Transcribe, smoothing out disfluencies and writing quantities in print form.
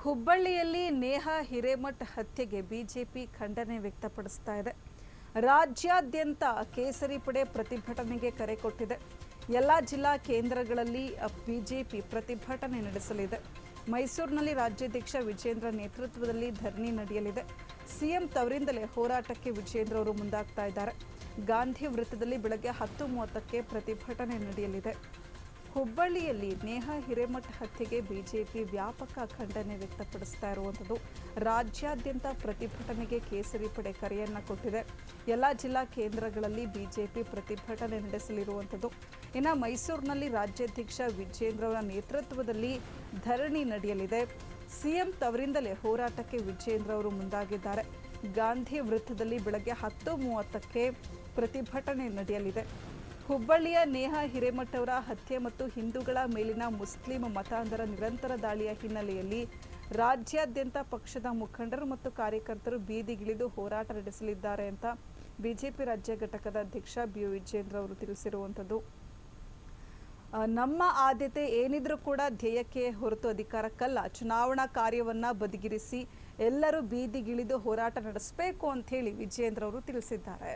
ಹುಬ್ಬಳ್ಳಿಯಲ್ಲಿ ನೇಹಾ ಹಿರೇಮಠ್ ಹತ್ಯೆಗೆ ಬಿಜೆಪಿ ಖಂಡನೆ ವ್ಯಕ್ತಪಡಿಸ್ತಾ ಇದೆ. ರಾಜ್ಯಾದ್ಯಂತ ಕೇಸರಿ ಪಡೆ ಪ್ರತಿಭಟನೆಗೆ ಕರೆ ಕೊಟ್ಟಿದೆ. ಎಲ್ಲ ಜಿಲ್ಲಾ ಕೇಂದ್ರಗಳಲ್ಲಿ ಬಿಜೆಪಿ ಪ್ರತಿಭಟನೆ ನಡೆಸಲಿದೆ. ಮೈಸೂರಿನಲ್ಲಿ ರಾಜ್ಯಾಧ್ಯಕ್ಷ ವಿಜೇಂದ್ರ ನೇತೃತ್ವದಲ್ಲಿ ಧರಣಿ ನಡೆಯಲಿದೆ. ಸಿಎಂ ತವರಿಂದಲೇ ಹೋರಾಟಕ್ಕೆ ವಿಜೇಂದ್ರ ಅವರು ಮುಂದಾಗ್ತಾ ಇದ್ದಾರೆ. ಗಾಂಧಿ ವೃತ್ತದಲ್ಲಿ ಬೆಳಗ್ಗೆ 10:30ಕ್ಕೆ ಪ್ರತಿಭಟನೆ ನಡೆಯಲಿದೆ. ಹುಬ್ಬಳ್ಳಿಯಲ್ಲಿ ನೇಹಾ ಹಿರೇಮಠ್ ಹತ್ಯೆಗೆ ಬಿಜೆಪಿ ವ್ಯಾಪಕ ಖಂಡನೆ ವ್ಯಕ್ತಪಡಿಸ್ತಾ ಇರುವಂಥದ್ದು. ರಾಜ್ಯಾದ್ಯಂತ ಪ್ರತಿಭಟನೆಗೆ ಕೇಸರಿ ಪಡೆ ಕರೆಯನ್ನ ಕೊಟ್ಟಿದೆ. ಎಲ್ಲ ಜಿಲ್ಲಾ ಕೇಂದ್ರಗಳಲ್ಲಿ ಬಿಜೆಪಿ ಪ್ರತಿಭಟನೆ ನಡೆಸಲಿರುವಂಥದ್ದು. ಇನ್ನು ಮೈಸೂರಿನಲ್ಲಿ ರಾಜ್ಯಾಧ್ಯಕ್ಷ ವಿಜೇಂದ್ರ ಅವರ ನೇತೃತ್ವದಲ್ಲಿ ಧರಣಿ ನಡೆಯಲಿದೆ. ಸಿಎಂ ತವರಿಂದಲೇ ಹೋರಾಟಕ್ಕೆ ವಿಜೇಂದ್ರ ಅವರು ಮುಂದಾಗಿದ್ದಾರೆ. ಗಾಂಧಿ ವೃತ್ತದಲ್ಲಿ ಬೆಳಗ್ಗೆ 10:30ಕ್ಕೆ ಪ್ರತಿಭಟನೆ ನಡೆಯಲಿದೆ. ಹುಬ್ಬಳ್ಳಿಯ ನೇಹಾ ಹಿರೇಮಠ್ ಅವರ ಹತ್ಯೆ ಮತ್ತು ಹಿಂದೂಗಳ ಮೇಲಿನ ಮುಸ್ಲಿಂ ಮತಾಂಧರ ನಿರಂತರ ದಾಳಿಯ ಹಿನ್ನೆಲೆಯಲ್ಲಿ ರಾಜ್ಯಾದ್ಯಂತ ಪಕ್ಷದ ಮುಖಂಡರು ಮತ್ತು ಕಾರ್ಯಕರ್ತರು ಬೀದಿಗಿಳಿದು ಹೋರಾಟ ನಡೆಸಲಿದ್ದಾರೆ ಅಂತ ಬಿಜೆಪಿ ರಾಜ್ಯ ಘಟಕದ ಅಧ್ಯಕ್ಷ ಬಿ ವಿಜೇಂದ್ರ ಅವರು ತಿಳಿಸಿರುವಂಥದ್ದು. ನಮ್ಮ ಆದ್ಯತೆ ಏನಿದ್ರೂ ಕೂಡ ಧ್ಯೇಯಕ್ಕೆ ಹೊರತು ಅಧಿಕಾರಕ್ಕಲ್ಲ. ಚುನಾವಣಾ ಕಾರ್ಯವನ್ನ ಬದಿಗಿರಿಸಿ ಎಲ್ಲರೂ ಬೀದಿಗಿಳಿದು ಹೋರಾಟ ನಡೆಸಬೇಕು ಅಂತ ಹೇಳಿ ವಿಜೇಂದ್ರ ಅವರು ತಿಳಿಸಿದ್ದಾರೆ.